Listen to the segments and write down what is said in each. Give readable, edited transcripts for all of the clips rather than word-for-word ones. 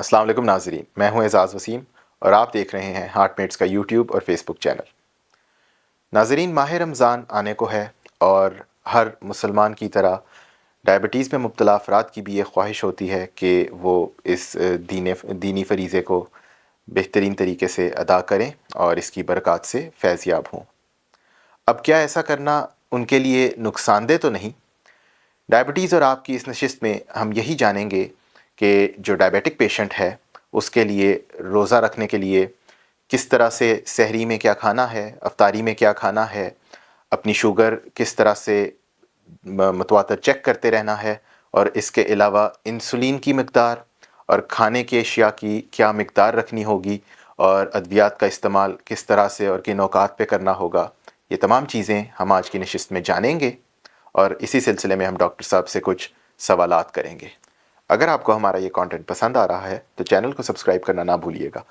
السلام علیکم ناظرین، میں ہوں اعزاز وسیم اور آپ دیکھ رہے ہیں ہارٹ میٹس کا یوٹیوب اور فیس بک چینل۔ ناظرین، ماہ رمضان آنے کو ہے اور ہر مسلمان کی طرح ڈائبٹیز میں مبتلا افراد کی بھی یہ خواہش ہوتی ہے کہ وہ اس دینی فریضے کو بہترین طریقے سے ادا کریں اور اس کی برکات سے فیض یاب ہوں۔ اب کیا ایسا کرنا ان کے لیے نقصان دہ تو نہیں؟ ڈائبٹیز اور آپ کی اس نشست میں ہم یہی جانیں گے کہ جو ڈائبیٹک پیشنٹ ہے اس کے لیے روزہ رکھنے کے لیے کس طرح سے سحری میں کیا کھانا ہے، افطاری میں کیا کھانا ہے، اپنی شوگر کس طرح سے متواتر چیک کرتے رہنا ہے، اور اس کے علاوہ انسولین کی مقدار اور کھانے کے اشیاء کی کیا مقدار رکھنی ہوگی، اور ادویات کا استعمال کس طرح سے اور کن اوقات پہ کرنا ہوگا۔ یہ تمام چیزیں ہم آج کی نشست میں جانیں گے اور اسی سلسلے میں ہم ڈاکٹر صاحب سے کچھ سوالات کریں گے۔ اگر آپ کو ہمارا یہ کانٹینٹ پسند آ رہا ہے تو چینل کو سبسکرائب کرنا نہ بھولیے گا۔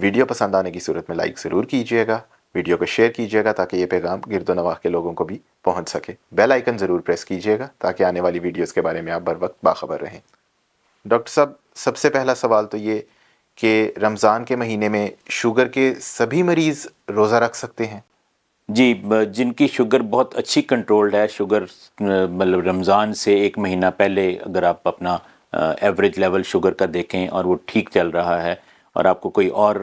ویڈیو پسند آنے کی صورت میں لائک ضرور کیجیے گا، ویڈیو کو شیئر کیجیے گا تاکہ یہ پیغام گرد و نواح کے لوگوں کو بھی پہنچ سکے۔ بیل آئیکن ضرور پریس کیجیے گا تاکہ آنے والی ویڈیوز کے بارے میں آپ بر وقت باخبر رہیں۔ ڈاکٹر صاحب، سب سے پہلا سوال تو یہ کہ رمضان کے مہینے میں شوگر کے سبھی مریض روزہ رکھ سکتے ہیں؟ جی، جن کی شوگر بہت اچھی کنٹرولڈ ہے، شوگر مطلب رمضان سے ایک مہینہ پہلے اگر آپ اپنا ایوریج لیول شوگر کا دیکھیں اور وہ ٹھیک چل رہا ہے اور آپ کو کوئی اور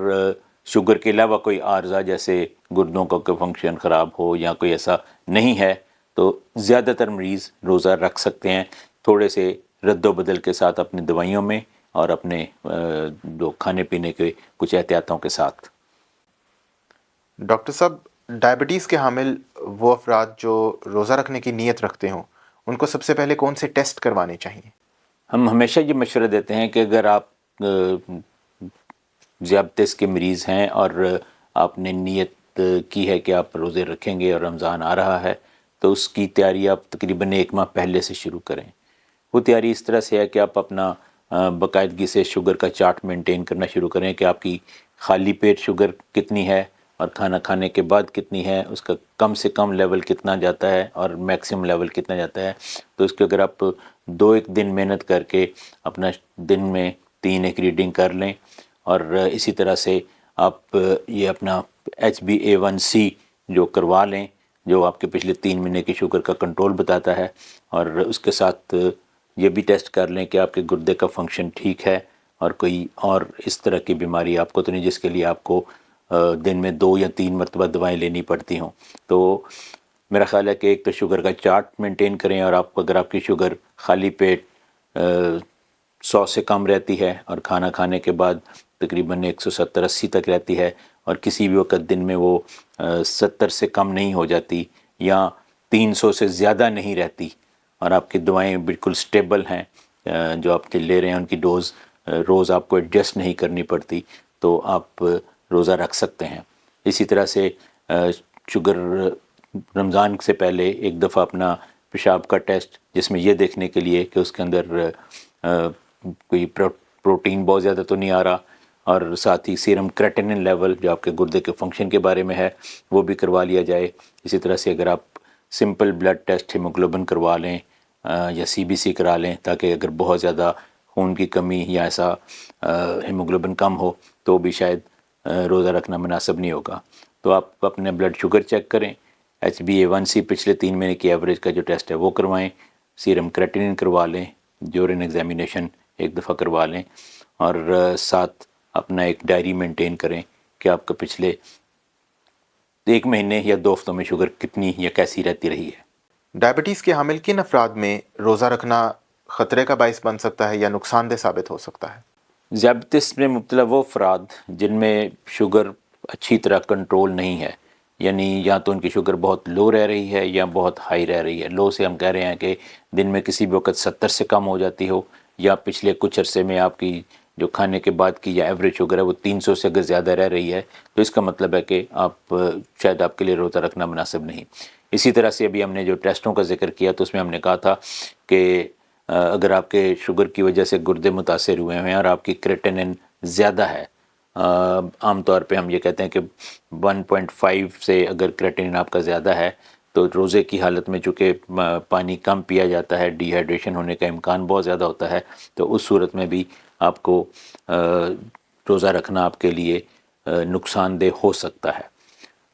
شوگر کے علاوہ کوئی عارضہ جیسے گردوں کا کوئی فنکشن خراب ہو یا کوئی ایسا نہیں ہے، تو زیادہ تر مریض روزہ رکھ سکتے ہیں، تھوڑے سے رد و بدل کے ساتھ اپنی دوائیوں میں اور اپنے جو کھانے پینے کے کچھ احتیاطوں کے ساتھ۔ ڈاکٹر صاحب، ڈائبٹیز کے حامل وہ افراد جو روزہ رکھنے کی نیت رکھتے ہوں ان کو سب سے پہلے کون سے ٹیسٹ کروانے چاہیے؟ ہم ہمیشہ یہ مشورہ دیتے ہیں کہ اگر آپ ذیابطیس کے مریض ہیں اور آپ نے نیت کی ہے کہ آپ روزے رکھیں گے اور رمضان آ رہا ہے، تو اس کی تیاری آپ تقریباً 1 ماہ پہلے سے شروع کریں۔ وہ تیاری اس طرح سے ہے کہ آپ اپنا باقاعدگی سے شوگر کا چارٹ مینٹین کرنا شروع کریں کہ آپ کی خالی پیٹ شوگر کتنی ہے اور کھانا کھانے کے بعد کتنی ہے، اس کا کم سے کم لیول کتنا جاتا ہے اور میکسیمم لیول کتنا جاتا ہے۔ تو اس کے اگر آپ 2 دن محنت کر کے اپنا دن میں 3 ایک ریڈنگ کر لیں، اور اسی طرح سے آپ یہ اپنا HbA1c جو کروا لیں، جو آپ کے پچھلے 3 مہینے کی شوگر کا کنٹرول بتاتا ہے، اور اس کے ساتھ یہ بھی ٹیسٹ کر لیں کہ آپ کے گردے کا فنکشن ٹھیک ہے اور کوئی اور اس طرح کی بیماری آپ کو تو نہیں جس کے لیے آپ کو دن میں 2 یا 3 مرتبہ دوائیں لینی پڑتی ہوں۔ تو میرا خیال ہے کہ ایک تو شوگر کا چارٹ مینٹین کریں، اور اگر آپ کی شوگر خالی پیٹ 100 سے کم رہتی ہے اور کھانا کھانے کے بعد تقریباً 170-80 تک رہتی ہے، اور کسی بھی وقت دن میں وہ 70 سے کم نہیں ہو جاتی یا 300 سے زیادہ نہیں رہتی، اور آپ کی دوائیں بالکل سٹیبل ہیں، جو آپ لے رہے ہیں ان کی ڈوز روز آپ کو ایڈجسٹ نہیں کرنی پڑتی، تو آپ روزہ رکھ سکتے ہیں۔ اسی طرح سے شوگر رمضان سے پہلے ایک دفعہ اپنا پیشاب کا ٹیسٹ، جس میں یہ دیکھنے کے لیے کہ اس کے اندر کوئی پروٹین بہت زیادہ تو نہیں آ رہا، اور ساتھ ہی سیرم کریٹینن لیول جو آپ کے گردے کے فنکشن کے بارے میں ہے وہ بھی کروا لیا جائے۔ اسی طرح سے اگر آپ سمپل بلڈ ٹیسٹ ہیموگلوبن کروا لیں یا CBC کرا لیں، تاکہ اگر بہت زیادہ خون کی کمی یا ایسا ہیموگلوبن کم ہو تو بھی شاید روزہ رکھنا مناسب نہیں ہوگا۔ تو آپ اپنے بلڈ شوگر چیک کریں، HbA1c پچھلے 3 مہینے کی ایوریج کا جو ٹیسٹ ہے وہ کروائیں، سیرم کریٹینن کروا لیں، یورین ایگزامینیشن 1 دفعہ کروا لیں، اور ساتھ اپنا ایک ڈائری مینٹین کریں کہ آپ کا پچھلے 1 مہینے یا 2 ہفتوں میں شوگر کتنی یا کیسی رہتی رہی ہے۔ ڈائبٹیز کے حامل کن افراد میں روزہ رکھنا خطرے کا باعث بن سکتا ہے یا نقصان دہ ثابت ہو سکتا ہے؟ ذیابطیس میں مبتلا وہ افراد جن میں شوگر اچھی طرح کنٹرول نہیں ہے، یعنی یا تو ان کی شوگر بہت لو رہ رہی ہے یا بہت ہائی رہ رہی ہے۔ لو سے ہم کہہ رہے ہیں کہ دن میں کسی بھی وقت 70 سے کم ہو جاتی ہو، یا پچھلے کچھ عرصے میں آپ کی جو کھانے کے بعد کی یا ایوریج شوگر ہے وہ 300 سے اگر زیادہ رہ رہی ہے، تو اس کا مطلب ہے کہ شاید آپ کے لیے روزہ رکھنا مناسب نہیں۔ اسی طرح سے ابھی ہم نے جو ٹیسٹوں کا ذکر کیا تو اس میں ہم نے کہا تھا کہ اگر آپ کے شوگر کی وجہ سے گردے متاثر ہوئے ہیں اور آپ کی کریٹینن زیادہ ہے، عام طور پہ ہم یہ کہتے ہیں کہ 1.5 سے اگر کریٹینن آپ کا زیادہ ہے تو روزے کی حالت میں چونکہ پانی کم پیا جاتا ہے، ڈی ہائیڈریشن ہونے کا امکان بہت زیادہ ہوتا ہے، تو اس صورت میں بھی آپ کو روزہ رکھنا آپ کے لیے نقصان دہ ہو سکتا ہے۔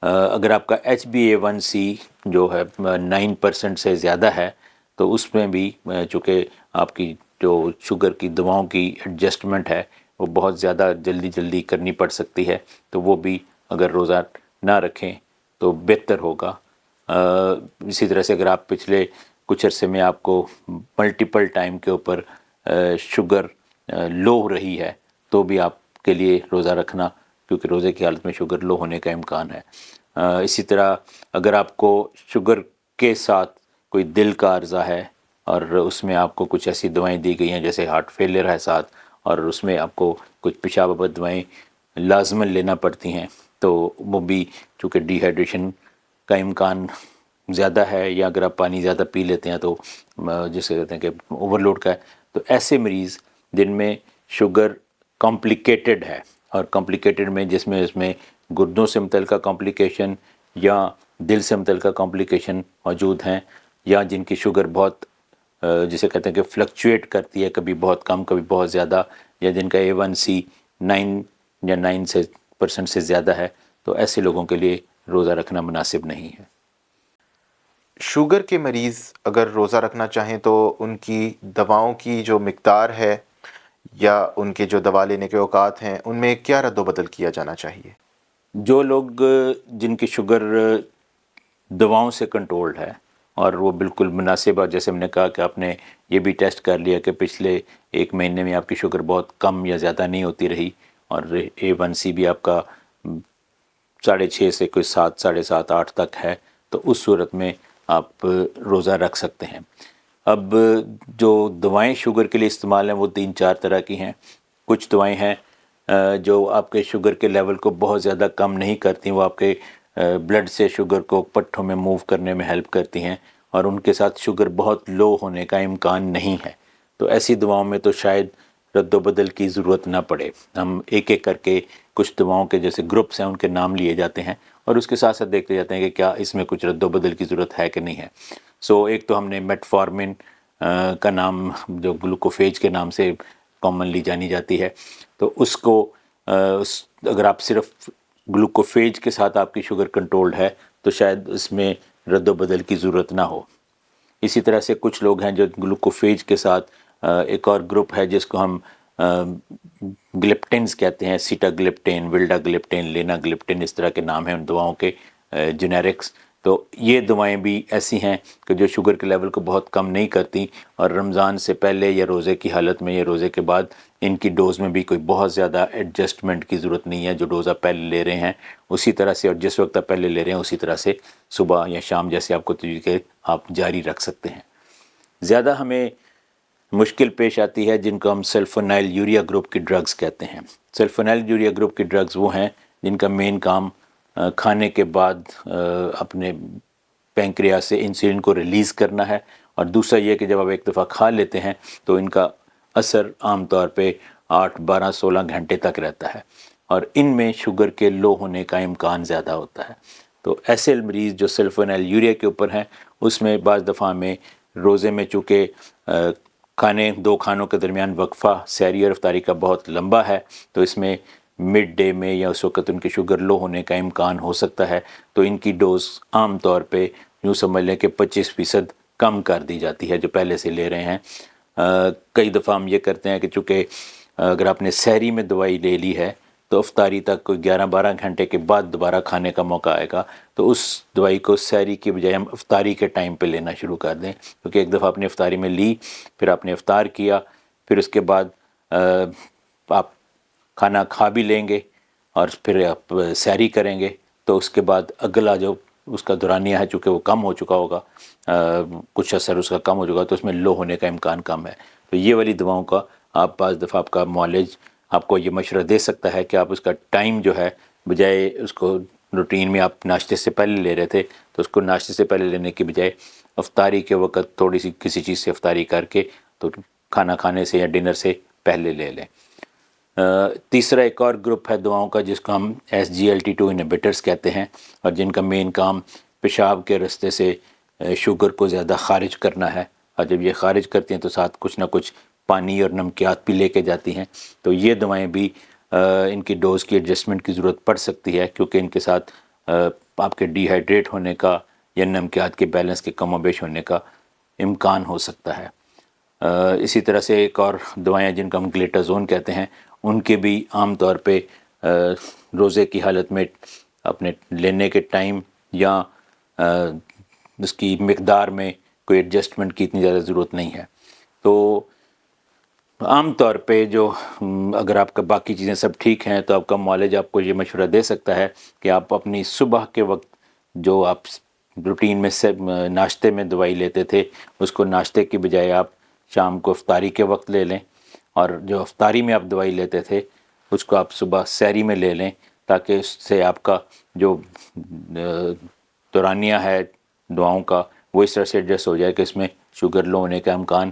اگر آپ کا HbA1c جو ہے 9% سے زیادہ ہے تو اس میں بھی چونکہ آپ کی جو شوگر کی دواؤں کی ایڈجسٹمنٹ ہے وہ بہت زیادہ جلدی کرنی پڑ سکتی ہے، تو وہ بھی اگر روزہ نہ رکھیں تو بہتر ہوگا۔ اسی طرح سے اگر آپ پچھلے کچھ عرصے میں آپ کو ملٹیپل ٹائم کے اوپر شوگر لو رہی ہے تو بھی آپ کے لیے روزہ رکھنا، کیونکہ روزے کی حالت میں شوگر لو ہونے کا امکان ہے۔ اسی طرح اگر آپ کو شوگر کے ساتھ کوئی دل کا عرضہ ہے اور اس میں آپ کو کچھ ایسی دوائیں دی گئی ہیں جیسے ہارٹ فیلر ہے ساتھ، اور اس میں آپ کو کچھ پیشاب آور دوائیں لازماً لینا پڑتی ہیں، تو وہ بھی چونکہ ڈی ہائیڈریشن کا امکان زیادہ ہے، یا اگر آپ پانی زیادہ پی لیتے ہیں تو جسے کہتے ہیں کہ اوور لوڈ کا ہے، تو ایسے مریض جن میں شوگر کمپلیکیٹڈ ہے، اور کمپلیکیٹڈ میں جس میں اس میں گردوں سے متعلقہ کمپلیکیشن یا دل سے متعلقہ کمپلیکیشن موجود ہیں، یا جن کی شوگر بہت جسے کہتے ہیں کہ فلکچویٹ کرتی ہے، کبھی بہت کم کبھی بہت زیادہ، یا جن کا A1C 9 یا 9% سے زیادہ ہے، تو ایسے لوگوں کے لیے روزہ رکھنا مناسب نہیں ہے۔ شوگر کے مریض اگر روزہ رکھنا چاہیں تو ان کی دواؤں کی جو مقدار ہے یا ان کے جو دوا لینے کے اوقات ہیں ان میں کیا رد و بدل کیا جانا چاہیے؟ جو لوگ جن کی شوگر دواؤں سے کنٹرولڈ ہے اور وہ بالکل مناسب، اور جیسے ہم نے کہا کہ آپ نے یہ بھی ٹیسٹ کر لیا کہ پچھلے 1 مہینے میں آپ کی شوگر بہت کم یا زیادہ نہیں ہوتی رہی، اور A1C بھی آپ کا 6.5 سے کوئی 7 7.5 8 تک ہے، تو اس صورت میں آپ روزہ رکھ سکتے ہیں۔ اب جو دوائیں شوگر کے لیے استعمال ہیں وہ 3-4 طرح کی ہیں۔ کچھ دوائیں ہیں جو آپ کے شوگر کے لیول کو بہت زیادہ کم نہیں کرتی، وہ آپ کے بلڈ سے شوگر کو پٹھوں میں موو کرنے میں ہیلپ کرتی ہیں، اور ان کے ساتھ شوگر بہت لو ہونے کا امکان نہیں ہے، تو ایسی دواؤں میں تو شاید رد و بدل کی ضرورت نہ پڑے۔ ہم ایک ایک کر کے کچھ دواؤں کے جیسے گروپس ہیں ان کے نام لیے جاتے ہیں، اور اس کے ساتھ ساتھ دیکھتے جاتے ہیں کہ کیا اس میں کچھ رد و بدل کی ضرورت ہے کہ نہیں ہے۔ ایک تو ہم نے میٹفارمن کا نام جو گلوکوفیج کے نام سے کامنلی جانی جاتی ہے، تو اس کو اگر آپ صرف گلوکوفیج کے ساتھ آپ کی شوگر کنٹرولڈ ہے تو شاید اس میں رد و بدل کی ضرورت نہ ہو۔ اسی طرح سے کچھ لوگ ہیں جو گلوکوفیج کے ساتھ ایک اور گروپ ہے جس کو ہم گلپٹنز کہتے ہیں، سیٹا گلپٹین، ولڈا گلپٹین، لینا گلپٹین، اس طرح کے نام ہیں ان دواؤں کے جنیرکس۔ تو یہ دوائیں بھی ایسی ہیں کہ جو شوگر کے لیول کو بہت کم نہیں کرتی، اور رمضان سے پہلے یا روزے کی حالت میں یا روزے کے بعد ان کی ڈوز میں بھی کوئی بہت زیادہ ایڈجسٹمنٹ کی ضرورت نہیں ہے۔ جو ڈوز آپ پہلے لے رہے ہیں اسی طرح سے، اور جس وقت آپ پہلے لے رہے ہیں اسی طرح سے صبح یا شام جیسے آپ کو طریقے آپ جاری رکھ سکتے ہیں۔ زیادہ ہمیں مشکل پیش آتی ہے جن کو ہم سلفونائل یوریا گروپ کی ڈرگز کہتے ہیں۔ سلفونائل یوریا گروپ کی ڈرگز وہ ہیں جن کا مین کام کھانے کے بعد اپنے پینکریا سے انسولین کو ریلیز کرنا ہے، اور دوسرا یہ کہ جب آپ ایک دفعہ کھا لیتے ہیں تو ان کا اثر عام طور پہ 8 12 16 گھنٹے تک رہتا ہے، اور ان میں شوگر کے لو ہونے کا امکان زیادہ ہوتا ہے۔ تو ایسے مریض جو سلفونائل یوریا کے اوپر ہیں اس میں بعض دفعہ میں روزے میں چونکہ دو کھانوں کے درمیان وقفہ سحری اور افطاری کا بہت لمبا ہے، تو اس میں مڈ ڈے میں یا اس وقت ان کی شوگر لو ہونے کا امکان ہو سکتا ہے، تو ان کی ڈوز عام طور پہ یوں سمجھ لیں کہ 25% کم کر دی جاتی ہے جو پہلے سے لے رہے ہیں۔ کئی دفعہ ہم یہ کرتے ہیں کہ چونکہ اگر آپ نے سحری میں دوائی لے لی ہے تو افطاری تک کوئی 11 12 گھنٹے کے بعد دوبارہ کھانے کا موقع آئے گا، تو اس دوائی کو سحری کی بجائے ہم افطاری کے ٹائم پہ لینا شروع کر دیں، کیونکہ ایک دفعہ آپ نے افطاری میں لی، پھر آپ نے افطار کیا، پھر اس کے بعد آپ کھانا کھا بھی لیں گے اور پھر آپ سحری کریں گے، تو اس کے بعد اگلا جو اس کا دورانیہ ہے چونکہ وہ کم ہو چکا ہوگا، کچھ اثر اس کا کم ہو چکا، تو اس میں لو ہونے کا امکان کم ہے۔ تو یہ والی دواؤں کا آپ بعض دفعہ آپ کا معالج آپ کو یہ مشورہ دے سکتا ہے کہ آپ اس کا ٹائم جو ہے بجائے اس کو روٹین میں آپ ناشتے سے پہلے لے رہے تھے تو اس کو ناشتے سے پہلے لینے کی بجائے افطاری کے وقت تھوڑی سی کسی چیز سے افطاری کر کے تو کھانا کھانے سے یا ڈنر سے پہلے لے لیں۔ تیسرا ایک اور گروپ ہے دواؤں کا جس کو ہم SGLT2 انہیبیٹرز کہتے ہیں، اور جن کا مین کام پیشاب کے رستے سے شوگر کو زیادہ خارج کرنا ہے، اور جب یہ خارج کرتے ہیں تو ساتھ کچھ نہ کچھ پانی اور نمکیات بھی لے کے جاتی ہیں، تو یہ دوائیں بھی ان کی ڈوز کی ایڈجسٹمنٹ کی ضرورت پڑ سکتی ہے، کیونکہ ان کے ساتھ آپ کے ڈی ہائیڈریٹ ہونے کا یا نمکیات کے بیلنس کے کم و بیش ہونے کا امکان ہو سکتا ہے۔ اسی طرح سے ایک اور دوائیں جن کو ہم گلیٹازون کہتے ہیں، ان کے بھی عام طور پہ روزے کی حالت میں اپنے لینے کے ٹائم یا اس کی مقدار میں کوئی ایڈجسٹمنٹ کی اتنی زیادہ ضرورت نہیں ہے۔ تو عام طور پہ جو اگر آپ کا باقی چیزیں سب ٹھیک ہیں تو آپ کا معالج آپ کو یہ مشورہ دے سکتا ہے کہ آپ اپنی صبح کے وقت جو آپ روٹین میں سے ناشتے میں دوائی لیتے تھے، اس کو ناشتے کی بجائے آپ شام کو افطاری کے وقت لے لیں، اور جو افطاری میں آپ دوائی لیتے تھے اس کو آپ صبح سحری میں لے لیں، تاکہ اس سے آپ کا جو دورانیہ ہے دعاؤں کا وہ اس طرح سے ایڈجسٹ ہو جائے کہ اس میں شوگر لو ہونے کا امکان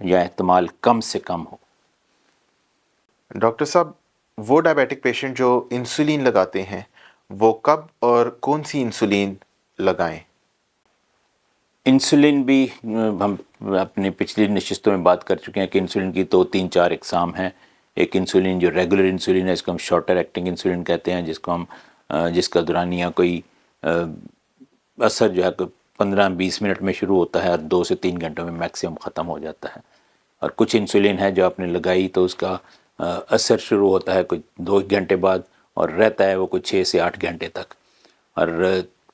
یا احتمال کم سے کم ہو۔ ڈاکٹر صاحب، وہ ڈائبیٹک پیشنٹ جو انسولین لگاتے ہیں وہ کب اور کون سی انسولین لگائیں؟ انسولین بھی ہم اپنی پچھلی نشستوں میں بات کر چکے ہیں کہ انسولین کی تو 3-4 اقسام ہیں۔ ایک انسولین جو ریگولر انسولین ہے، اس کو ہم شارٹر ایکٹنگ انسولین کہتے ہیں، جس کا دورانیہ کوئی اثر جو ہے 15-20 منٹ میں شروع ہوتا ہے اور 2 سے 3 گھنٹوں میں میکسیمم ختم ہو جاتا ہے۔ اور کچھ انسولین ہے جو آپ نے لگائی تو اس کا اثر شروع ہوتا ہے کوئی 2 گھنٹے بعد اور رہتا ہے وہ کوئی 6 سے 8 گھنٹے تک۔ اور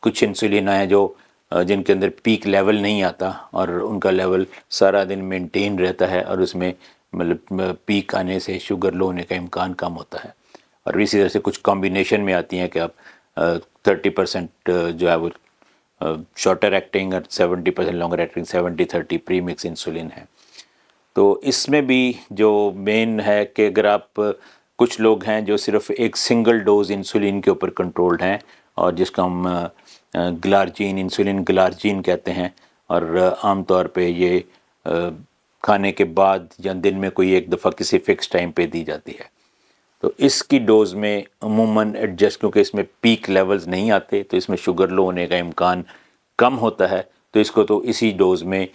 کچھ انسولین ہیں جو جن کے اندر پیک لیول نہیں آتا اور ان کا لیول سارا دن مینٹین رہتا ہے، اور اس میں مطلب پیک آنے سے شوگر لو ہونے کا امکان کم ہوتا ہے۔ اور اسی طرح سے کچھ کمبینیشن میں آتی ہیں کہ آپ 30% جو ہے وہ شارٹر ایکٹنگ اور 70% لانگر ایکٹنگ، 70-30 پری مکس انسولین ہے۔ تو اس میں بھی جو مین ہے کہ اگر آپ کچھ لوگ ہیں جو صرف ایک سنگل ڈوز انسولین کے اوپر کنٹرولڈ ہیں، اور جس کو ہم گلارجین، انسولین گلارجین کہتے ہیں، اور عام طور پہ یہ کھانے کے بعد یا دن میں کوئی ایک دفعہ کسی فکس ٹائم پہ دی جاتی ہے۔ تو اس کی ڈوز میں عموماً ایڈجسٹ، کیونکہ اس میں پیک لیولز نہیں آتے تو اس میں شوگر لو ہونے کا امکان کم ہوتا ہے، تو اس کو تو اسی ڈوز میں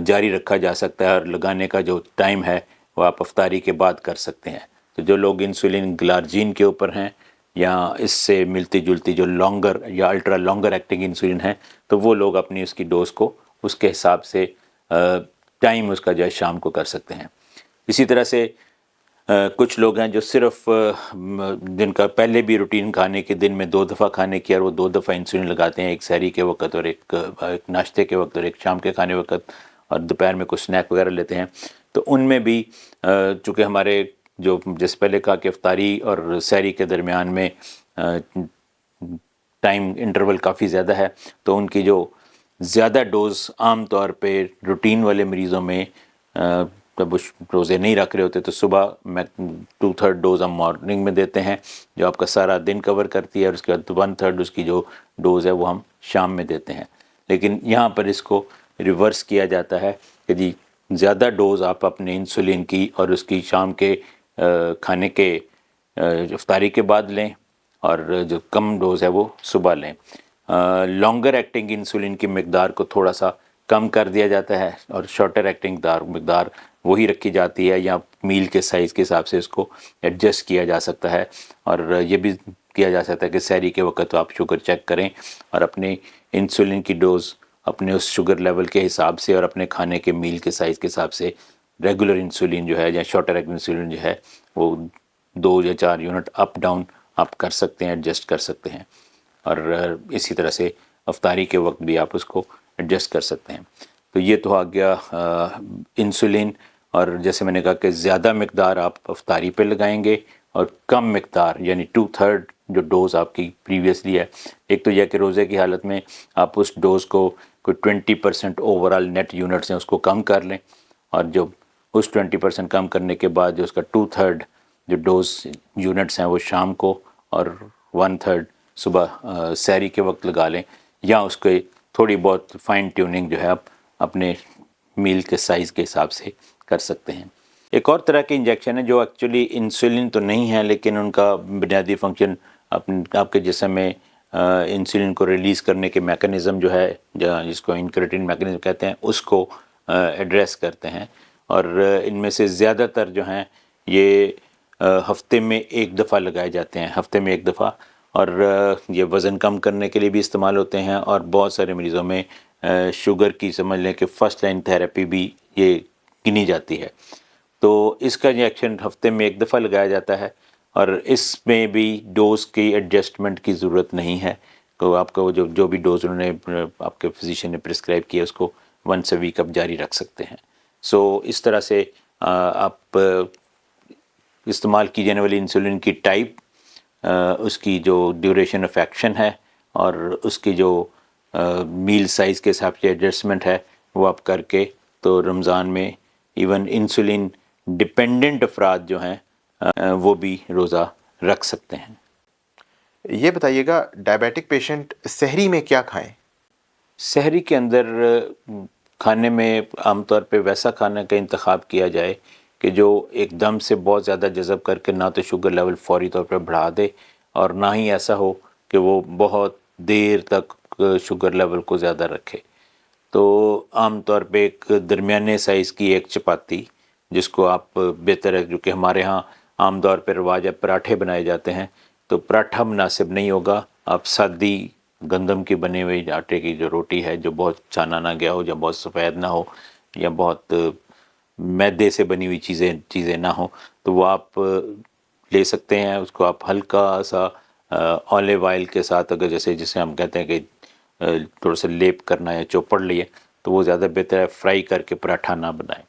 جاری رکھا جا سکتا ہے، اور لگانے کا جو ٹائم ہے وہ آپ افطاری کے بعد کر سکتے ہیں۔ تو جو لوگ انسولین گلارجین کے اوپر ہیں یا اس سے ملتی جلتی جو لانگر یا الٹرا لانگر ایکٹنگ انسولین ہیں، تو وہ لوگ اپنی اس کی ڈوز کو اس کے حساب سے ٹائم اس کا جو ہے شام کو کر سکتے ہیں۔ اسی طرح سے کچھ لوگ ہیں جو صرف جن کا پہلے بھی روٹین کھانے کے دن میں 2 دفعہ کھانے کی، اور وہ 2 دفعہ انسولین لگاتے ہیں، ایک سحری کے وقت اور ایک ناشتے کے وقت اور ایک شام کے کھانے وقت، اور دوپہر میں کچھ سنیک وغیرہ لیتے ہیں۔ تو ان میں بھی چونکہ ہمارے جو جس پہلے کہا کہ افطاری اور سحری کے درمیان میں ٹائم انٹرول کافی زیادہ ہے، تو ان کی جو زیادہ ڈوز عام طور پہ روٹین والے مریضوں میں جب وہ روزے نہیں رکھ رہے ہوتے تو صبح میں 2/3 ڈوز ہم مارننگ میں دیتے ہیں جو آپ کا سارا دن کور کرتی ہے، اور اس کے بعد 1/3 اس کی جو ڈوز ہے وہ ہم شام میں دیتے ہیں۔ لیکن یہاں پر اس کو ریورس کیا جاتا ہے کہ جی زیادہ ڈوز آپ اپنے انسولین کی اور اس کی شام کے کھانے کے افطاری کے بعد لیں، اور جو کم ڈوز ہے وہ صبح لیں۔ لانگر ایکٹنگ انسولین کی مقدار کو تھوڑا سا کم کر دیا جاتا ہے، اور شارٹر ایکٹنگ مقدار وہی رکھی جاتی ہے، یا میل کے سائز کے حساب سے اس کو ایڈجسٹ کیا جا سکتا ہے۔ اور یہ بھی کیا جا سکتا ہے کہ سحری کے وقت آپ شوگر چیک کریں اور اپنے انسولین کی ڈوز اپنے اس شوگر لیول کے حساب سے اور اپنے کھانے کے میل کے سائز کے حساب سے ریگولر انسولین جو ہے یا شارٹر ایکٹنگ انسولین جو ہے وہ 2 یا 4 یونٹ اپ ڈاؤن آپ کر سکتے ہیں، ایڈجسٹ کر سکتے ہیں۔ اور اسی طرح سے افطاری کے وقت بھی آپ اس کو ایڈجسٹ کر سکتے ہیں۔ تو یہ تو آ گیا انسولین، اور جیسے میں نے کہا کہ زیادہ مقدار آپ افطاری پہ لگائیں گے اور کم مقدار یعنی 2/3 جو ڈوز آپ کی پریویسلی ہے۔ ایک تو یہ کہ روزے کی حالت میں آپ اس ڈوز کو کوئی 20% اوورال نیٹ یونٹس ہیں اس کو کم کر لیں، اور جو اس 20% کم کرنے کے بعد جو اس کا 2/3 جو ڈوز یونٹس ہیں وہ شام کو، اور 1/3 صبح سحری کے وقت لگا لیں، یا اس کے تھوڑی بہت فائن ٹیوننگ جو ہے آپ اپنے میل کے سائز کے حساب سے کر سکتے ہیں۔ ایک اور طرح کے انجیکشن ہے جو ایکچولی انسولین تو نہیں ہے، لیکن ان کا بنیادی فنکشن آپ کے جسم میں انسولین کو ریلیز کرنے کے میکانزم جو ہے، جس کو انکریٹن میکانزم کہتے ہیں، اس کو ایڈریس کرتے ہیں۔ اور ان میں سے زیادہ تر جو ہیں یہ ہفتے میں ایک دفعہ لگائے جاتے ہیں، ہفتے میں ایک دفعہ، اور یہ وزن کم کرنے کے لیے بھی استعمال ہوتے ہیں، اور بہت سارے مریضوں میں شوگر کی سمجھ لیں کہ فرسٹ لائن تھراپی بھی یہ گنی جاتی ہے۔ تو اس کا انجیکشن ہفتے میں ایک دفعہ لگایا جاتا ہے، اور اس میں بھی ڈوز کی ایڈجسٹمنٹ کی ضرورت نہیں ہے، تو آپ کو جو بھی ڈوز انہوں نے آپ کے فزیشین نے پرسکرائب کیا اس کو ونس اے ویک آپ جاری رکھ سکتے ہیں۔ سو اس طرح سے آپ استعمال کی جانے والی انسولین کی ٹائپ، اس کی جو ڈیوریشن آف ایکشن ہے، اور اس کی جو میل سائز کے حساب سے ایڈجسٹمنٹ ہے، وہ آپ کر کے تو رمضان میں ایون انسولین ڈپینڈنٹ افراد جو ہیں وہ بھی روزہ رکھ سکتے ہیں۔ یہ بتائیے گا، ڈائبیٹک پیشنٹ سحری میں کیا کھائیں؟ سحری کے اندر کھانے میں عام طور پہ ویسا کھانے کا انتخاب کیا جائے کہ جو ایک دم سے بہت زیادہ جذب کر کے نہ تو شوگر لیول فوری طور پہ بڑھا دے، اور نہ ہی ایسا ہو کہ وہ بہت دیر تک شوگر لیول کو زیادہ رکھے۔ تو عام طور پہ ایک درمیانے سائز کی ایک چپاتی، جس کو آپ بہتر ہے، جو کہ ہمارے ہاں عام طور پہ رواج ہے پراٹھے بنائے جاتے ہیں، تو پراٹھا مناسب نہیں ہوگا، آپ سادی گندم کی بنی ہوئی آٹے کی جو روٹی ہے، جو بہت چھانا نہ گیا ہو، یا بہت سفید نہ ہو، یا بہت میدے سے بنی ہوئی چیزیں نہ ہوں، تو وہ آپ لے سکتے ہیں۔ اس کو آپ ہلکا سا اولیو آئل کے ساتھ، اگر جسے ہم کہتے ہیں کہ تھوڑا سا لیپ کرنا یا چوپڑ لیے، تو وہ زیادہ بہتر ہے، فرائی کر کے پراٹھا نہ بنائیں۔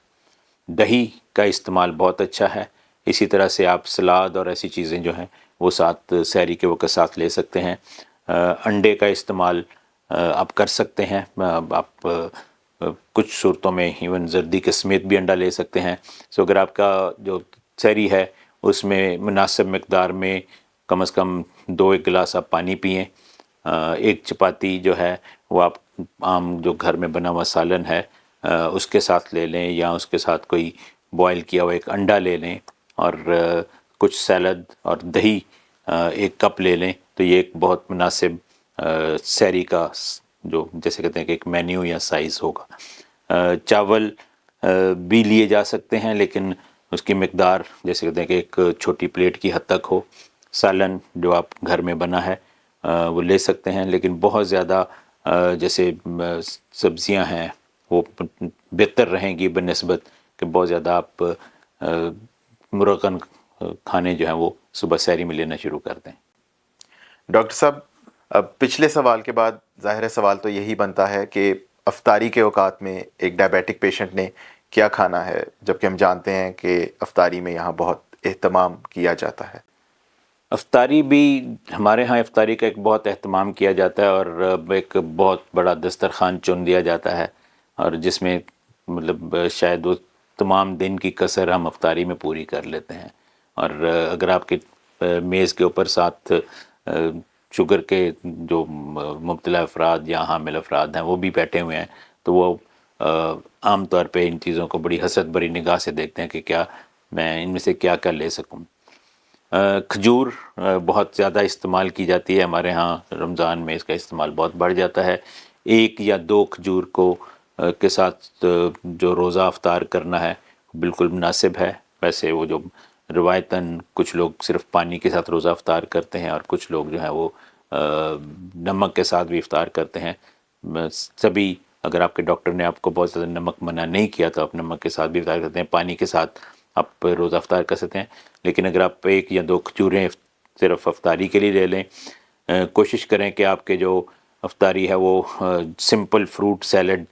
دہی کا استعمال بہت اچھا ہے، اسی طرح سے آپ سلاد اور ایسی چیزیں جو ہیں وہ ساتھ سحری کے وقت ساتھ لے سکتے ہیں۔ انڈے کا استعمال آپ کر سکتے ہیں، آپ کچھ صورتوں میں ایون زردی کے سمیت بھی انڈا لے سکتے ہیں۔ سو اگر آپ کا جو سحری ہے اس میں مناسب مقدار میں کم از کم 2 گلاس آپ پانی پئیں، ایک چپاتی جو ہے وہ آپ عام جو گھر میں بنا ہوا سالن ہے اس کے ساتھ لے لیں، یا اس کے ساتھ کوئی بوائل کیا ہوا ایک انڈا لے لیں، اور کچھ سیلڈ اور دہی 1 کپ لے لیں، تو یہ ایک بہت مناسب سحری کا جو جیسے کہتے ہیں کہ ایک مینیو یا سائز ہوگا۔ چاول بھی لیے جا سکتے ہیں، لیکن اس کی مقدار جیسے کہتے ہیں کہ ایک چھوٹی پلیٹ کی حد تک ہو۔ سالن جو آپ گھر میں بنا ہے وہ لے سکتے ہیں، لیکن بہت زیادہ جیسے سبزیاں ہیں وہ بہتر رہیں گی بنسبت کہ بہت زیادہ آپ مرغن کھانے جو ہیں وہ صبح سحری میں لینا شروع کر دیں۔ ڈاکٹر صاحب، اب پچھلے سوال کے بعد ظاہر سوال تو یہی بنتا ہے کہ افطاری کے اوقات میں ایک ڈائبیٹک پیشنٹ نے کیا کھانا ہے، جبکہ ہم جانتے ہیں کہ افطاری میں یہاں بہت اہتمام کیا جاتا ہے۔ افطاری بھی ہمارے ہاں افطاری کا ایک بہت اہتمام کیا جاتا ہے، اور ایک بہت بڑا دسترخوان چن دیا جاتا ہے، اور جس میں مطلب شاید وہ تمام دن کی کسر ہم افطاری میں پوری کر لیتے ہیں۔ اور اگر آپ کے میز کے اوپر ساتھ شوگر کے جو مبتلا افراد یا حامل افراد ہیں وہ بھی بیٹھے ہوئے ہیں، تو وہ عام طور پہ ان چیزوں کو بڑی حسرت بری نگاہ سے دیکھتے ہیں کہ کیا میں ان میں سے کیا کیا لے سکوں۔ کھجور بہت زیادہ استعمال کی جاتی ہے ہمارے ہاں، رمضان میں اس کا استعمال بہت بڑھ جاتا ہے۔ 1 یا 2 کھجور کو کے ساتھ جو روزہ افطار کرنا ہے بالکل مناسب ہے۔ ویسے وہ جو روایتاً کچھ لوگ صرف پانی کے ساتھ روزہ افطار کرتے ہیں، اور کچھ لوگ جو ہیں وہ نمک کے ساتھ بھی افطار کرتے ہیں۔ سبھی، اگر آپ کے ڈاکٹر نے آپ کو بہت زیادہ نمک منع نہیں کیا تو آپ نمک کے ساتھ بھی افطار کرتے ہیں، پانی کے ساتھ آپ روزہ افطار کر سکتے ہیں۔ لیکن اگر آپ 1 یا 2 کھجوریں صرف افطاری کے لیے لے لیں، کوشش کریں کہ آپ کے جو افطاری ہے وہ سمپل فروٹ سیلڈ،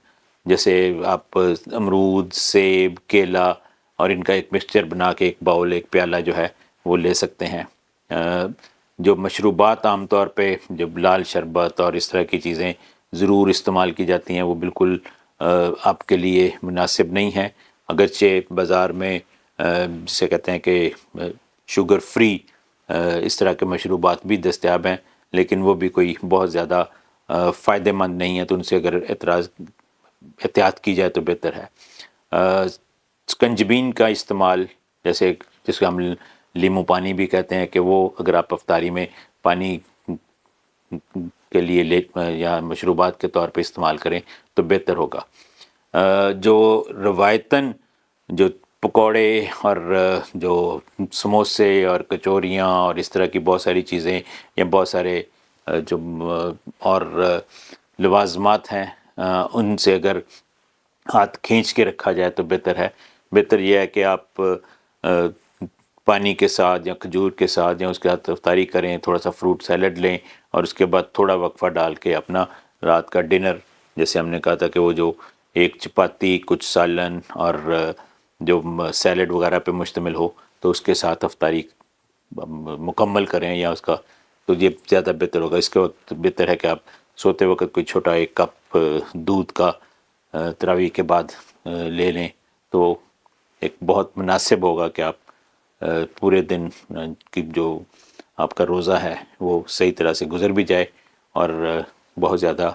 جیسے آپ امرود، سیب، کیلا اور ان کا ایک مکسچر بنا کے ایک باؤل، ایک پیالہ جو ہے وہ لے سکتے ہیں۔ جو مشروبات عام طور پہ جب لال شربت اور اس طرح کی چیزیں ضرور استعمال کی جاتی ہیں، وہ بالکل آپ کے لیے مناسب نہیں ہیں، اگرچہ بازار میں جسے کہتے ہیں کہ شوگر فری اس طرح کے مشروبات بھی دستیاب ہیں، لیکن وہ بھی کوئی بہت زیادہ فائدہ مند نہیں ہے، تو ان سے اگر احتیاط کی جائے تو بہتر ہے۔ سکنجبین کا استعمال، جیسے جس کو ہم لیمو پانی بھی کہتے ہیں، کہ وہ اگر آپ افطاری میں پانی کے لیے یا مشروبات کے طور پہ استعمال کریں تو بہتر ہوگا۔ جو روایتاً جو پکوڑے اور جو سموسے اور کچوریاں اور اس طرح کی بہت ساری چیزیں یا بہت سارے جو اور لوازمات ہیں ان سے اگر ہاتھ کھینچ کے رکھا جائے تو بہتر ہے. بہتر یہ ہے کہ آپ پانی کے ساتھ یا کھجور کے ساتھ یا اس کے ساتھ افطاری کریں, تھوڑا سا فروٹ سیلڈ لیں اور اس کے بعد تھوڑا وقفہ ڈال کے اپنا رات کا ڈنر, جیسے ہم نے کہا تھا کہ وہ جو ایک چپاتی, کچھ سالن اور جو سیلڈ وغیرہ پہ مشتمل ہو, تو اس کے ساتھ افطاری مکمل کریں یا اس کا, تو یہ زیادہ بہتر ہوگا. اس کے وقت بہتر ہے کہ آپ سوتے وقت کوئی چھوٹا ایک کپ دودھ کا تراویح کے بعد لے لیں, تو ایک بہت مناسب ہوگا کہ آپ پورے دن کی جو آپ کا روزہ ہے وہ صحیح طرح سے گزر بھی جائے اور بہت زیادہ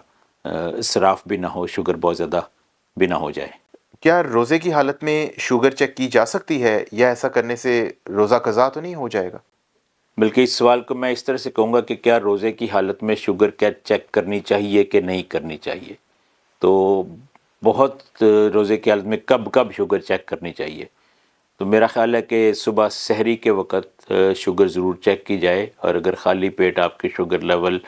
اسراف بھی نہ ہو, شوگر بہت زیادہ بھی نہ ہو جائے. کیا روزے کی حالت میں شوگر چیک کی جا سکتی ہے, یا ایسا کرنے سے روزہ قضا تو نہیں ہو جائے گا؟ بلکہ اس سوال کو میں اس طرح سے کہوں گا کہ کیا روزے کی حالت میں شوگر کیا چیک کرنی چاہیے کہ نہیں کرنی چاہیے. تو بہت روزے کی حالت میں کب شوگر چیک کرنی چاہیے, تو میرا خیال ہے کہ صبح سحری کے وقت شوگر ضرور چیک کی جائے, اور اگر خالی پیٹ آپ کے شوگر لیول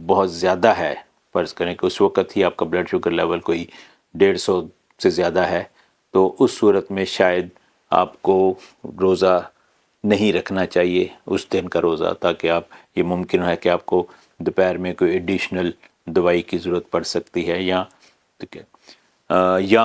بہت زیادہ ہے, فرض کریں کہ اس وقت ہی آپ کا بلڈ شوگر لیول کوئی 150 سے زیادہ ہے, تو اس صورت میں شاید آپ کو روزہ نہیں رکھنا چاہیے اس دن کا روزہ, تاکہ آپ یہ ممکن ہے کہ آپ کو دوپہر میں کوئی ایڈیشنل دوائی کی ضرورت پڑ سکتی ہے, یا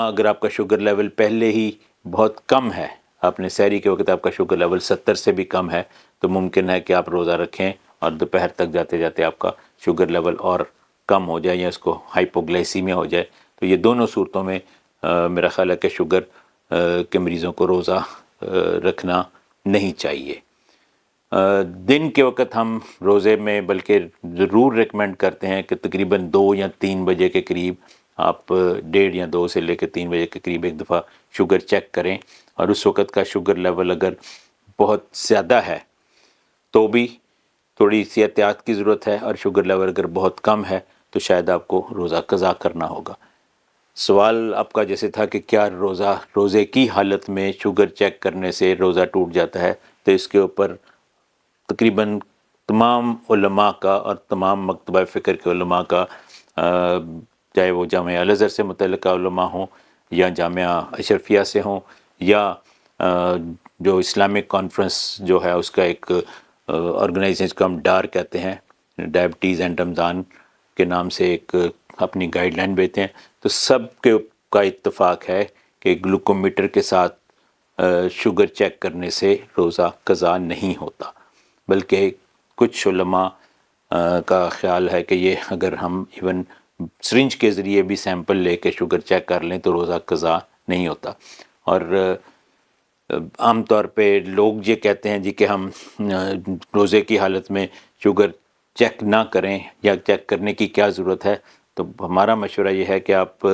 اگر آپ کا شوگر لیول پہلے ہی بہت کم ہے, آپ نے سحری کے وقت آپ کا شوگر لیول 70 سے بھی کم ہے, تو ممکن ہے کہ آپ روزہ رکھیں اور دوپہر تک جاتے جاتے آپ کا شوگر لیول اور کم ہو جائے یا اس کو ہائپوگلائسیمیا ہو جائے. تو یہ دونوں صورتوں میں میرا خیال ہے کہ شوگر کے مریضوں کو روزہ رکھنا نہیں چاہیے. دن کے وقت ہم روزے میں بلکہ ضرور ریکمینڈ کرتے ہیں کہ تقریباً 2 یا 3 بجے کے قریب آپ 1:30 یا 2 سے لے کے 3 بجے کے قریب ایک دفعہ شوگر چیک کریں, اور اس وقت کا شوگر لیول اگر بہت زیادہ ہے تو بھی تھوڑی سی احتیاط کی ضرورت ہے, اور شوگر لیول اگر بہت کم ہے تو شاید آپ کو روزہ قضا کرنا ہوگا. سوال آپ کا جیسے تھا کہ کیا روزے کی حالت میں شوگر چیک کرنے سے روزہ ٹوٹ جاتا ہے, تو اس کے اوپر تقریباً تمام علماء کا اور تمام مکتبہ فکر کے علماء کا, چاہے وہ جامعہ الازہر سے متعلقہ علماء ہوں یا جامعہ اشرفیہ سے ہوں یا جو اسلامک کانفرنس جو ہے اس کا ایک آرگنائزیشن کو ہم ڈار کہتے ہیں, ڈائبٹیز اینڈ رمضان کے نام سے ایک اپنی گائیڈ لائن دیتے ہیں, تو سب کا اتفاق ہے کہ گلوکومیٹر کے ساتھ شوگر چیک کرنے سے روزہ قضا نہیں ہوتا, بلکہ کچھ علماء کا خیال ہے کہ یہ اگر ہم ایون سرنج کے ذریعے بھی سیمپل لے کے شوگر چیک کر لیں تو روزہ قضا نہیں ہوتا. اور عام طور پہ لوگ یہ کہتے ہیں جی کہ ہم روزے کی حالت میں شوگر چیک نہ کریں یا چیک کرنے کی کیا ضرورت ہے, تو ہمارا مشورہ یہ ہے کہ آپ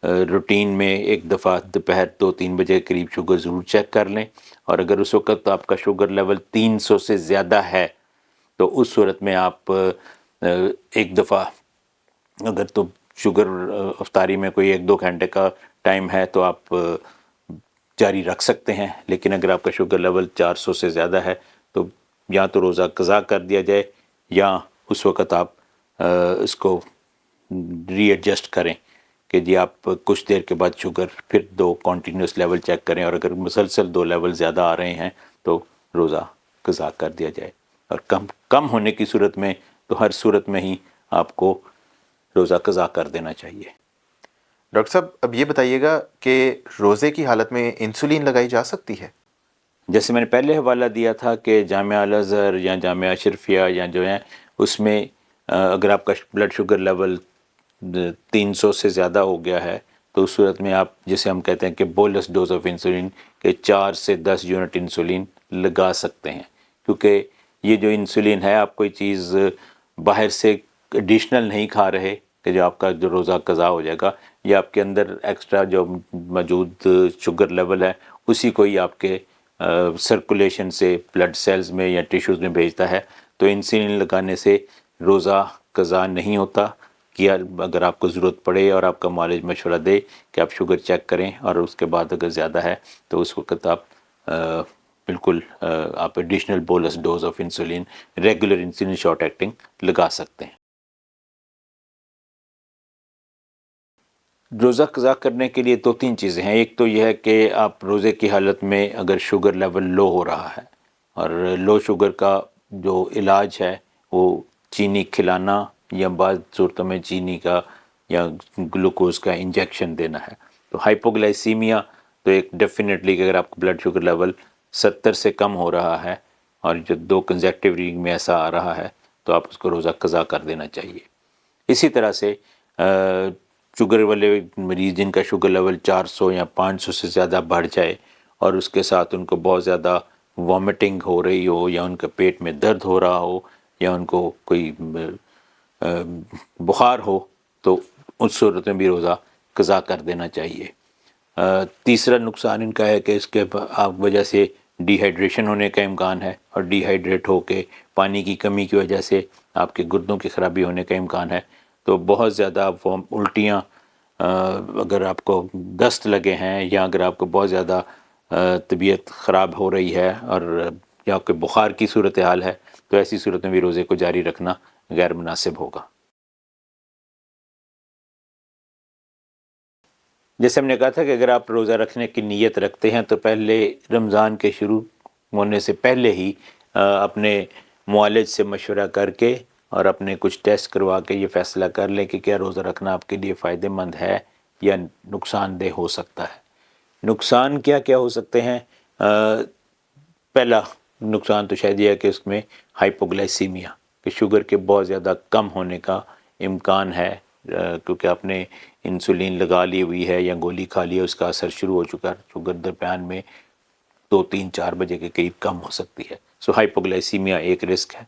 روٹین میں ایک دفعہ دوپہر 2-3 بجے کے قریب شوگر ضرور چیک کر لیں, اور اگر اس وقت آپ کا شوگر لیول 300 سے زیادہ ہے تو اس صورت میں آپ ایک دفعہ, اگر تو شوگر افطاری میں کوئی 1-2 گھنٹے کا ٹائم ہے تو آپ جاری رکھ سکتے ہیں, لیکن اگر آپ کا شوگر لیول 400 سے زیادہ ہے تو یا تو روزہ قضا کر دیا جائے یا اس وقت آپ اس کو ری ایڈجسٹ کریں کہ جی آپ کچھ دیر کے بعد شوگر پھر 2 کنٹینیوس لیول چیک کریں, اور اگر مسلسل 2 لیول زیادہ آ رہے ہیں تو روزہ قضا کر دیا جائے, اور کم ہونے کی صورت میں تو ہر صورت میں ہی آپ کو روزہ قضا کر دینا چاہیے. ڈاکٹر صاحب اب یہ بتائیے گا کہ روزے کی حالت میں انسولین لگائی جا سکتی ہے؟ جیسے میں نے پہلے حوالہ دیا تھا کہ جامعہ الازہر یا جامعہ اشرفیہ یا جو ہیں اس میں اگر آپ کا بلڈ شوگر لیول 300 سے زیادہ ہو گیا ہے تو اس صورت میں آپ جسے ہم کہتے ہیں کہ بولس ڈوز آف انسولین کے 4 سے 10 یونٹ انسولین لگا سکتے ہیں, کیونکہ یہ جو انسولین ہے آپ کوئی چیز باہر سے ایڈیشنل نہیں کھا رہے کہ جو آپ کا جو روزہ قضا ہو جائے گا, یہ آپ کے اندر ایکسٹرا جو موجود شوگر لیول ہے اسی کو ہی آپ کے سرکولیشن سے بلڈ سیلز میں یا ٹیشوز میں بھیجتا ہے, تو انسولین لگانے سے روزہ قضا نہیں ہوتا, کیا اگر آپ کو ضرورت پڑے اور آپ کا معالج مشورہ دے کہ آپ شوگر چیک کریں اور اس کے بعد اگر زیادہ ہے تو اس وقت آپ بالکل آپ additional bolus dose of insulin regular insulin short acting لگا سکتے ہیں۔ روزہ قضا کرنے کے لیے 2-3 چیزیں ہیں۔ ایک تو یہ ہے کہ آپ روزے کی حالت میں اگر شوگر لیول لو ہو رہا ہے، اور لو شوگر کا جو علاج ہے وہ چینی کھلانا یا بعض صورتوں میں چینی کا یا گلوکوز کا انجیکشن دینا ہے۔ تو ہائپوگلائسیمیا تو ایک ڈیفینیٹلی کہ اگر آپ کا بلڈ شوگر لیول 70 سے کم ہو رہا ہے اور جو 2 کنزیکٹیو ریڈنگ میں ایسا آ رہا ہے تو آپ اس کو روزہ قضا کر دینا چاہیے۔ اسی طرح سے شوگر والے مریض جن کا شوگر لیول 400 یا 500 سے زیادہ بڑھ جائے اور اس کے ساتھ ان کو بہت زیادہ وامٹنگ ہو رہی ہو یا ان کا پیٹ میں درد ہو رہا ہو یا ان کو کوئی بخار ہو تو اس صورت میں بھی روزہ قضا کر دینا چاہیے۔ تیسرا نقصان ان کا ہے کہ اس کے وجہ سے ڈی ہائیڈریشن ہونے کا امکان ہے، اور ڈی ہائیڈریٹ ہو کے پانی کی کمی کی وجہ سے آپ کے گردوں کی خرابی ہونے کا امکان ہے۔ تو بہت زیادہ الٹیاں، اگر آپ کو دست لگے ہیں یا اگر آپ کو بہت زیادہ طبیعت خراب ہو رہی ہے اور یا کوئی بخار کی صورتحال ہے تو ایسی صورت میں بھی روزے کو جاری رکھنا غیر مناسب ہوگا۔ جیسے ہم نے کہا تھا کہ اگر آپ روزہ رکھنے کی نیت رکھتے ہیں تو پہلے رمضان کے شروع ہونے سے پہلے ہی اپنے معالج سے مشورہ کر کے اور اپنے کچھ ٹیسٹ کروا کے یہ فیصلہ کر لیں کہ کیا روزہ رکھنا آپ کے لیے فائدہ مند ہے یا نقصان دہ ہو سکتا ہے۔ نقصان کیا کیا ہو سکتے ہیں؟ پہلا نقصان تو شاید یہ ہے کہ اس میں ہائپوگلائسیمیا، کہ شوگر کے بہت زیادہ کم ہونے کا امکان ہے، کیونکہ آپ نے انسولین لگا لی ہوئی ہے یا گولی کھا لی ہے، اس کا اثر شروع ہو چکا ہے، شوگر درمیان میں 2-3-4 بجے کے قریب کم ہو سکتی ہے۔ سو ہائپوگلائسیمیا ایک رسک ہے۔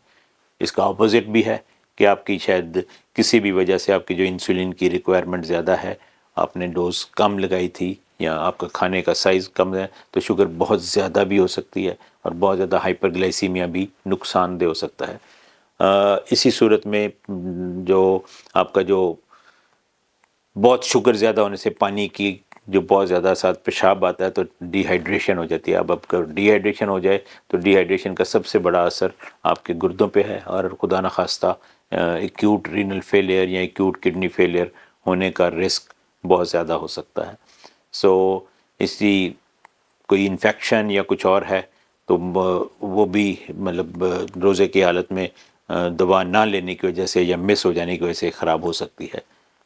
اس کا اپوزٹ بھی ہے کہ آپ کی شاید کسی بھی وجہ سے آپ کی جو انسولین کی ریکوائرمنٹ زیادہ ہے، آپ نے ڈوز کم لگائی تھی یا آپ کا کھانے کا سائز کم ہے تو شوگر بہت زیادہ بھی ہو سکتی ہے اور بہت زیادہ ہائپرگلائسیمیا بھی نقصان دہ ہو سکتا ہے۔ اسی صورت میں جو آپ کا جو بہت شوگر زیادہ ہونے سے پانی کی جو بہت زیادہ ساتھ پیشاب آتا ہے تو ڈی ہائیڈریشن ہو جاتی ہے۔ اب اگر ڈی ہائیڈریشن ہو جائے تو ڈی ہائیڈریشن کا سب سے بڑا اثر آپ کے گردوں پہ ہے، اور خدا نخواستہ ایکیوٹ رینل فیلئر یا ایکیوٹ کڈنی فیلئر ہونے کا رسک بہت زیادہ ہو سکتا ہے۔ سو اسی کوئی انفیکشن یا کچھ اور ہے تو وہ بھی مطلب روزے کی حالت میں دوا نہ لینے کی وجہ سے یا مس ہو جانے کی وجہ سے خراب ہو سکتی ہے۔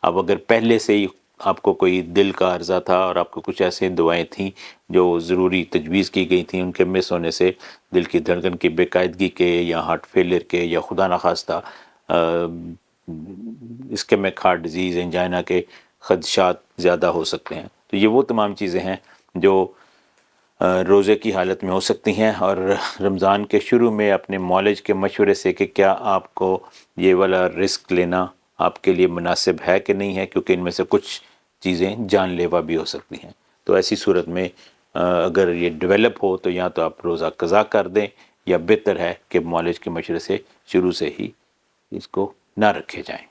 اب اگر پہلے سے ہی آپ کو کوئی دل کا عرضہ تھا اور آپ کو کچھ ایسے دوائیں تھیں جو ضروری تجویز کی گئی تھیں، ان کے مس ہونے سے دل کی دھڑکن کی بے قاعدگی کے یا ہارٹ فیلئر کے یا خدا نخواستہ اسکیمک ہارٹ ڈیزیز، انجائنا کے خدشات زیادہ ہو سکتے ہیں۔ تو یہ وہ تمام چیزیں ہیں جو روزے کی حالت میں ہو سکتی ہیں، اور رمضان کے شروع میں اپنے معالج کے مشورے سے کہ کیا آپ کو یہ والا رسک لینا آپ کے لیے مناسب ہے کہ نہیں ہے، کیونکہ ان میں سے کچھ چیزیں جان لیوا بھی ہو سکتی ہیں۔ تو ایسی صورت میں اگر یہ ڈیولپ ہو تو یا تو آپ روزہ قضا کر دیں، یا بہتر ہے کہ معالج کے مشورے سے شروع سے ہی اس کو نہ رکھے جائیں۔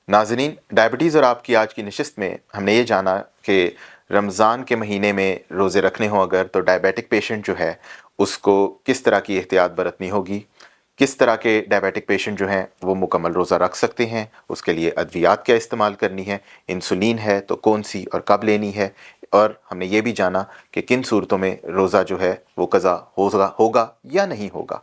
ناظرین، ڈائبٹیز اور آپ کی آج کی نشست میں ہم نے یہ جانا کہ رمضان کے مہینے میں روزے رکھنے ہوں اگر تو ڈائبیٹک پیشنٹ جو ہے اس کو کس طرح کی احتیاط برتنی ہوگی، کس طرح کے ڈائبیٹک پیشنٹ جو ہیں وہ مکمل روزہ رکھ سکتے ہیں، اس کے لیے ادویات کیا استعمال کرنی ہے، انسولین ہے تو کون سی اور کب لینی ہے، اور ہم نے یہ بھی جانا کہ کن صورتوں میں روزہ جو ہے وہ قضا ہوگا یا نہیں ہوگا۔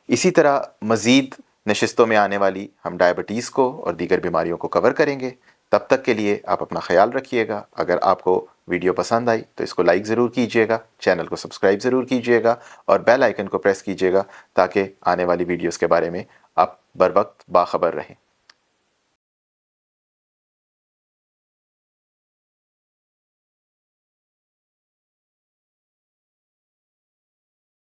اسی طرح مزید نشستوں میں آنے والی ہم ڈائبٹیز کو اور دیگر بیماریوں کو کور کریں گے۔ تب تک کے لیے آپ اپنا خیال رکھیے گا۔ اگر آپ کو ویڈیو پسند آئی تو اس کو لائک ضرور کیجیے گا، چینل کو سبسکرائب ضرور کیجیے گا اور بیل آئیکن کو پریس کیجیے گا تاکہ آنے والی ویڈیوز کے بارے میں آپ بر وقت باخبر رہیں۔